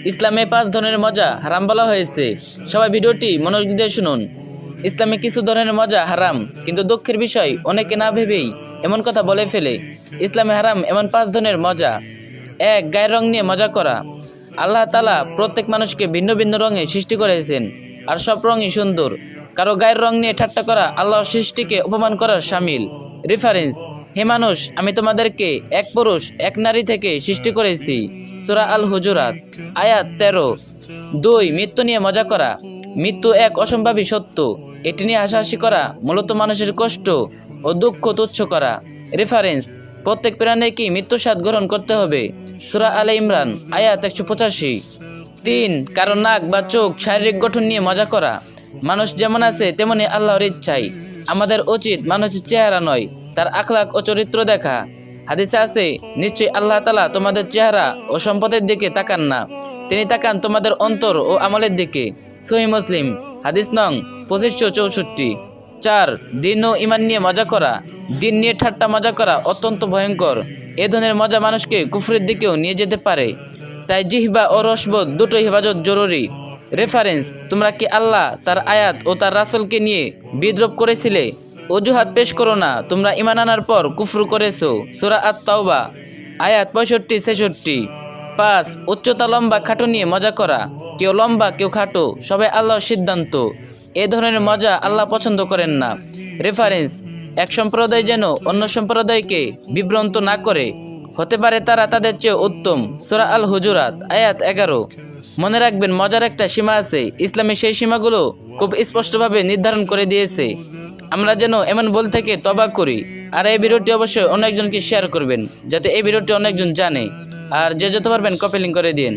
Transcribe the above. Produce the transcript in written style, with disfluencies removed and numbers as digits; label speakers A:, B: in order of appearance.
A: ইসলামে 5 ধরনের মজা হারাম বলা হয়েছে। সবাই ভিডিওটি মনোযোগ দিয়ে শুনুন। ইসলামে কিছু ধরনের মজা হারাম, কিন্তু দুঃখের বিষয় অনেকে না ভেবেই এমন কথা বলে ফেলে। ইসলামে হারাম এমন 5 ধরনের মজা। 1. গায়ের রং নিয়ে মজা করা। আল্লাহ তাআলা প্রত্যেক মানুষকে ভিন্ন ভিন্ন রঙে সৃষ্টি করেছেন, আর সব রঙই সুন্দর। কারো গায়ের রং নিয়ে ঠাট্টা করা আল্লাহর সৃষ্টিকে অপমান করার শামিল। রেফারেন্স: হে মানুষ, আমি তোমাদেরকে এক পুরুষ এক নারী থেকে সৃষ্টি করেছি। সূরা আল হুজুরাত আয়াত 13। 2. মৃত্যু নিয়ে মজা করা। মৃত্যু এক অসম্ভাবী সত্য। এটি নিয়ে হাসাহাসি করা মূলত মানুষের কষ্ট ও দুঃখ তুচ্ছ করা। রেফারেন্স: প্রত্যেক প্রাণীকে মৃত্যুর স্বাদ গ্রহণ করতে হবে। সূরা আলে ইমরান আয়াত 185। 3. কারো নাক বা চোখ শারীরিক গঠন নিয়ে মজা করা। মানুষ যেমন আছে তেমনি আল্লাহর ইচ্ছাই। আমাদের উচিত মানুষের চেহারা নয়, তার আখলাক ও চরিত্র দেখা। হাদিসে আছে, নিশ্চয়ই আল্লাহ তাআলা তোমাদের চেহারা ও সম্পদের দিকে তাকান না, তিনি তাকান তোমাদের অন্তর ও আমলের দিকে। সহিহ মুসলিম হাদিস নং 2564। 4. দিন ও ঈমান নিয়ে মজা করা। দিন নিয়ে ঠাট্টা মজা করা অত্যন্ত ভয়ঙ্কর। এ ধরনের মজা মানুষকে কুফরের দিকেও নিয়ে যেতে পারে। তাই জিহ্বা ও রসবোধ দুটোই হেফাজত জরুরি। রেফারেন্স: তোমরা কি আল্লাহ, তার আয়াত ও তার রাসূলকে নিয়ে বিদ্রূপ করেছিলে? অজুহাত পেশ করো না, তোমরা ঈমান আনার পর কুফর করেছো। সূরা আত-তাওবা আয়াত 65-66। 5. উচ্চতা লম্বা খাটো নিয়ে মজা করা। কেউ লম্বা কেউ খাটো, সবাই আল্লাহর সিদ্ধান্ত। এ ধরনের মজা আল্লাহ পছন্দ করেন না। রেফারেন্স: এক সম্প্রদায় যেন অন্য সম্প্রদায়কে বিভ্রান্ত না করে, হতে পারে তারা তাদের চেয়ে উত্তম। সূরা আল হুজুরাত আয়াত 11। মনে রাখবেন, মজার একটা সীমা আছে। ইসলামে সেই সীমাগুলো খুব স্পষ্টভাবে নির্ধারণ করে দিয়েছে। আমরা যেন এমন ভুল থেকে তওবা করি। আর এই ভিডিওটি অবশ্যই অনেকজনকে শেয়ার করবেন, যাতে এই ভিডিওটি অনেকজন জানে। আর যে যত পারবেন কপি লিংক করে দিন।